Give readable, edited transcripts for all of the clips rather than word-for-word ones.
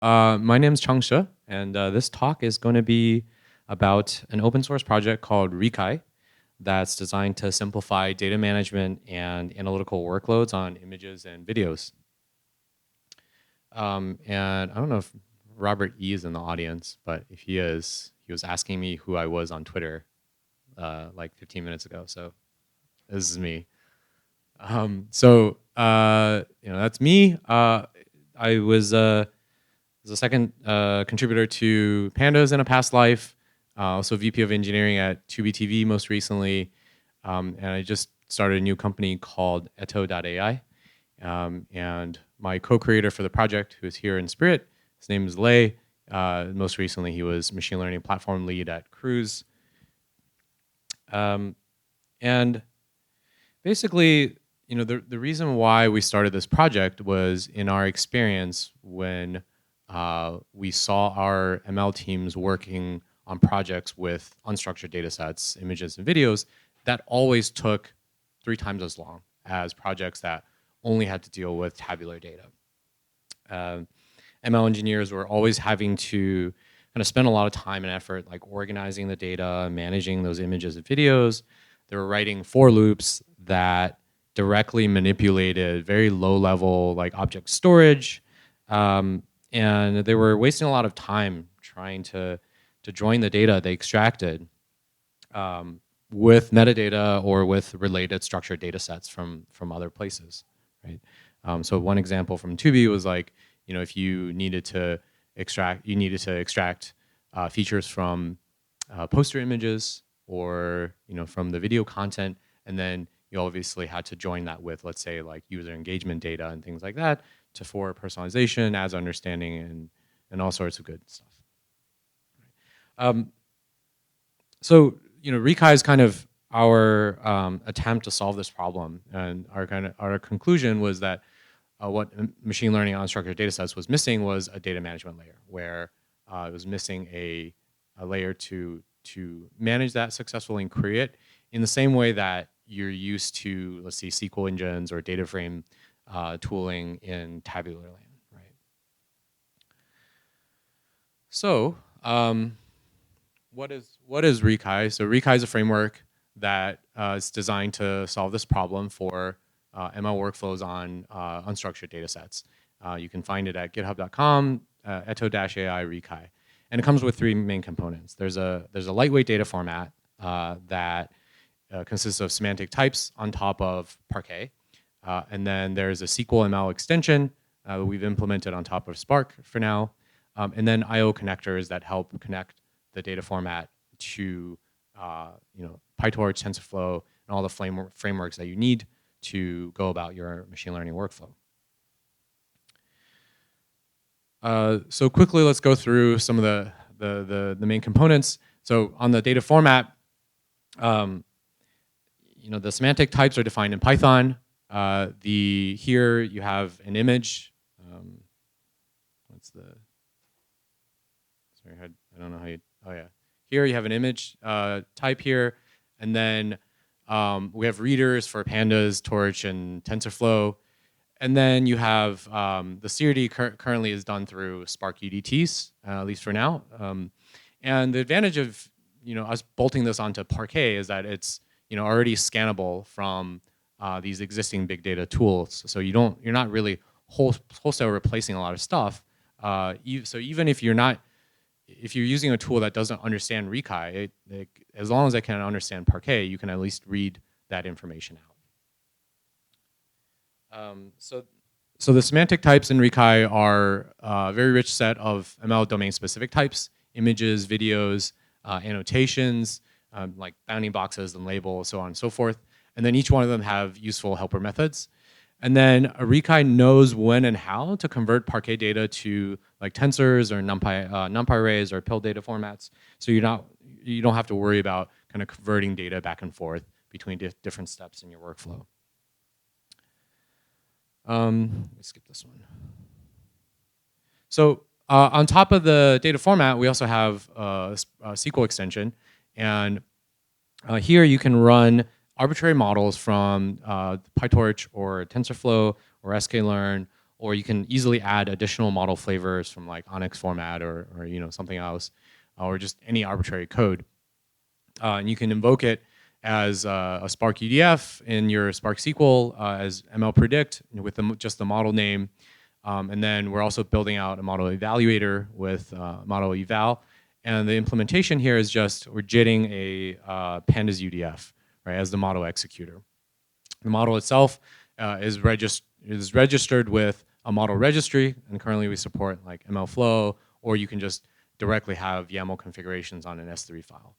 My name's Chang She, and this talk is going to be about an open source project called Rikai that's designed to simplify data management and analytical workloads on images and videos. And I don't know if Robert E is in the audience, but if he is, he was asking me who I was on Twitter like 15 minutes ago. So this is me. That's me. I was a second contributor to Pandas in a past life, also VP of engineering at TubiTV most recently, and I just started a new company called Eto.ai. And my co-creator for the project, who is here in spirit, his name is Lei. Most recently, he was machine learning platform lead at Cruise. And basically, the reason why we started this project was in our experience when we saw our ML teams working on projects with unstructured data sets, images and videos, that always took 3 times as long as projects that only had to deal with tabular data. ML engineers were always having to kind of spend a lot of time and effort like organizing the data, managing those images and videos. They were writing for loops that directly manipulated very low level like object storage. And they were wasting a lot of time trying to join the data they extracted with metadata or with related structured data sets from other places, right? So one example from Tubi was like, if you needed to extract, features from poster images or from the video content, and then you obviously had to join that with, let's say, like user engagement data and things like that for personalization, ads understanding, and all sorts of good stuff. So Rikai is kind of our attempt to solve this problem, and our conclusion was that what machine learning on unstructured data sets was missing was a data management layer, where it was missing a layer to manage that successfully and query it in the same way that you're used to, let's see, SQL engines or data frame tooling in tabular land, right? So what is Rikai? So Rikai is a framework that is designed to solve this problem for ML workflows on unstructured data sets. You can find it at github.com, Eto-AI Rikai. And it comes with 3 main components. There's a lightweight data format that consists of semantic types on top of Parquet. And then there's a SQL ML extension that we've implemented on top of Spark for now. And then I/O connectors that help connect the data format to PyTorch, TensorFlow, and all the frameworks that you need to go about your machine learning workflow. So quickly, let's go through some of the main components. So on the data format, the semantic types are defined in Python. Here you have an image. Sorry, I don't know how you. Oh yeah, here you have an image type here, and then we have readers for Pandas, Torch, and TensorFlow. And then you have the CRD currently is done through Spark UDTs, at least for now. And the advantage of us bolting this onto Parquet is that it's already scannable from these existing big data tools. So you're not really wholesale replacing a lot of stuff. So even if you're using a tool that doesn't understand Rikai, as long as it can understand Parquet, you can at least read that information out. So the semantic types in Rikai are a very rich set of ML domain-specific types, images, videos, annotations, like bounding boxes and labels, so on and so forth. And then each one of them have useful helper methods. And then a Rikai knows when and how to convert Parquet data to like tensors or NumPy arrays or pill data formats. So you don't have to worry about kind of converting data back and forth between different steps in your workflow. Let me skip this one. So on top of the data format, we also have a SQL extension. And here you can run arbitrary models from PyTorch or TensorFlow or sklearn or you can easily add additional model flavors from like Onyx format or something else, or just any arbitrary code. And you can invoke it as a Spark UDF in your Spark SQL as ML predict with just the model name. And then we're also building out a model evaluator with model eval. And the implementation here is just we're JITting a Pandas UDF, right, as the model executor. The model itself is registered with a model registry, and currently we support like MLflow, or you can just directly have YAML configurations on an S3 file.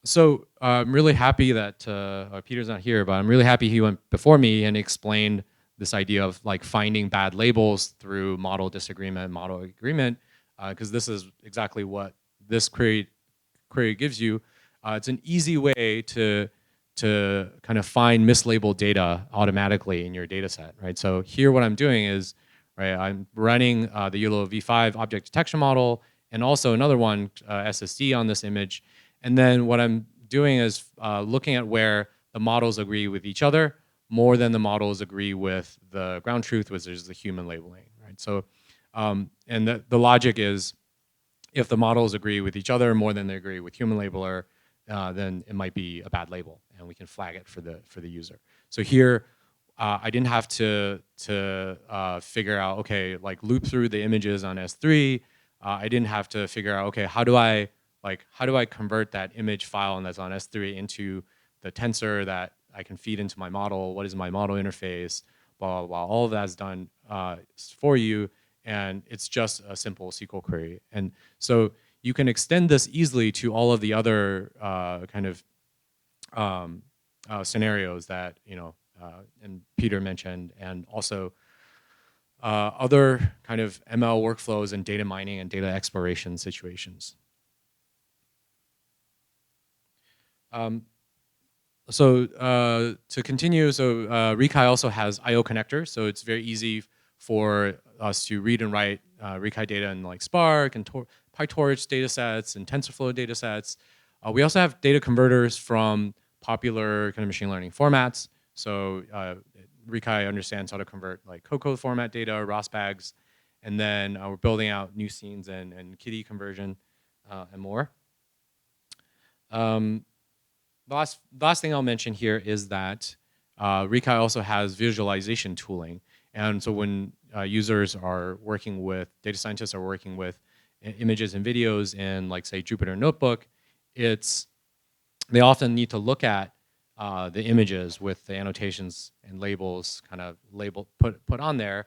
So I'm really happy that Peter's not here, but I'm really happy he went before me and explained this idea of like finding bad labels through model disagreement, model agreement, because this is exactly what this query gives you. It's an easy way to kind of find mislabeled data automatically in your data set, right? So here what I'm doing is, right, I'm running the YOLO v5 object detection model and also another one, SSD on this image. And then what I'm doing is looking at where the models agree with each other more than the models agree with the ground truth, which is the human labeling, right? So, and the logic is if the models agree with each other more than they agree with human labeler, then it might be a bad label, and we can flag it for the user. So here, I didn't have to figure out, okay, like loop through the images on S3. I didn't have to figure out, okay, how do I convert that image file and that's on S3 into the tensor that I can feed into my model? What is my model interface? Blah, blah, blah. All of that's done for you, and it's just a simple SQL query. And so you can extend this easily to all of the other kind of scenarios that, and Peter mentioned, and also other kind of ML workflows and data mining and data exploration situations. So to continue, so Rikai also has I/O connectors, so it's very easy for us to read and write Rikai data in like Spark and PyTorch datasets and TensorFlow datasets. We also have data converters from popular kind of machine learning formats. So Rikai understands how to convert like Cocoa format data, ROSBAGs, and then we're building out new scenes and Kitty conversion and more. The last thing I'll mention here is that Rikai also has visualization tooling. And so when users are working with, data scientists are working with images and videos in like say Jupyter Notebook, they often need to look at the images with the annotations and labels kind of put on there.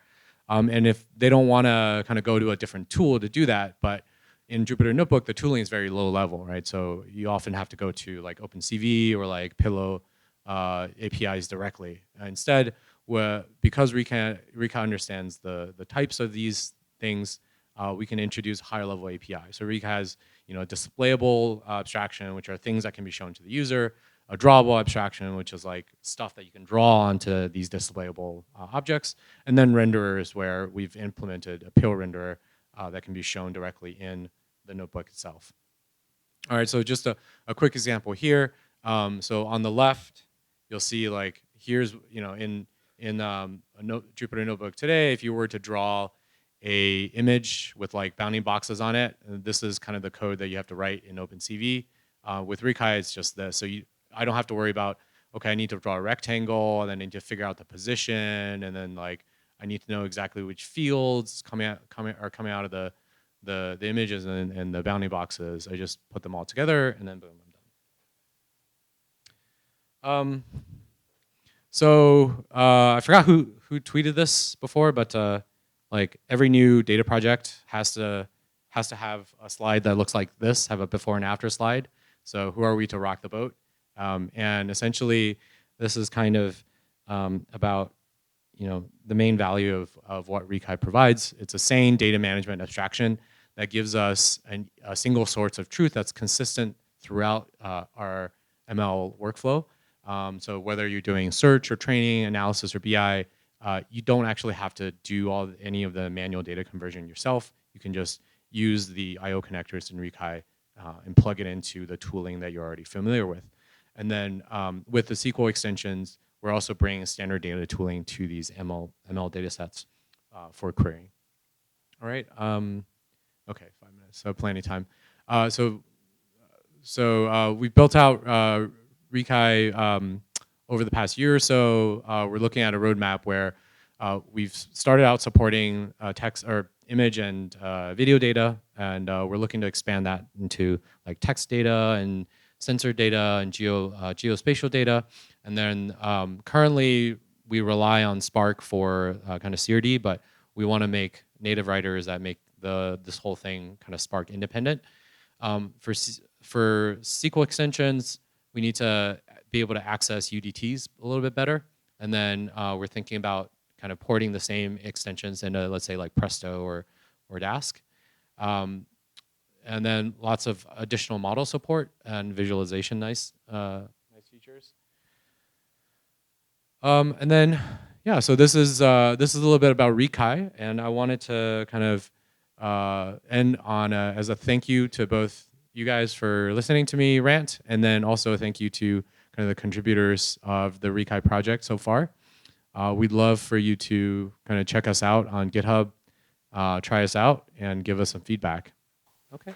And if they don't want to kind of go to a different tool to do that, but in Jupyter Notebook, the tooling is very low level, right? So you often have to go to like OpenCV or like Pillow APIs directly. Instead, because Rikai understands the types of these things, we can introduce higher level API. So Rikai has displayable abstraction, which are things that can be shown to the user, a drawable abstraction, which is like stuff that you can draw onto these displayable objects, and then renderers, where we've implemented a pill renderer that can be shown directly in the notebook itself. All right, so just a quick example here. So on the left, you'll see like here's in Jupyter Notebook today, if you were to draw a image with like bounding boxes on it, this is kind of the code that you have to write in OpenCV. With Rikai, it's just this. So I don't have to worry about, okay, I need to draw a rectangle, and then I need to figure out the position, and then like I need to know exactly which fields coming out of the images and the bounding boxes. I just put them all together, and then boom, I'm done. So I forgot who tweeted this before, but like every new data project has to have a slide that looks like this, have a before and after slide. So who are we to rock the boat? And essentially, this is kind of about the main value of what Rikai provides. It's a sane data management abstraction that gives us a single source of truth that's consistent throughout our ML workflow. So whether you're doing search or training, analysis or BI, you don't actually have to do any of the manual data conversion yourself. You can just use the I/O connectors in Rikai and plug it into the tooling that you're already familiar with. And then with the SQL extensions, we're also bringing standard data tooling to these ML data sets for querying. All right. Okay, 5 minutes, so plenty of time. So we've built out Rikai over the past year or so. We're looking at a roadmap where we've started out supporting text or image and video data, and we're looking to expand that into like text data and sensor data and geospatial data. And then currently we rely on Spark for kind of CRD, but we want to make native writers that make this whole thing kind of Spark independent. For SQL extensions, we need to be able to access UDTs a little bit better. And then we're thinking about kind of porting the same extensions into, let's say, like Presto or Dask. And then lots of additional model support and visualization, nice features. And then, yeah, so this is a little bit about Rikai, and I wanted to kind of end on as a thank you to both you guys for listening to me rant, and then also a thank you to kind of the contributors of the Rikai project so far. We'd love for you to kind of check us out on GitHub, try us out, and give us some feedback. Okay.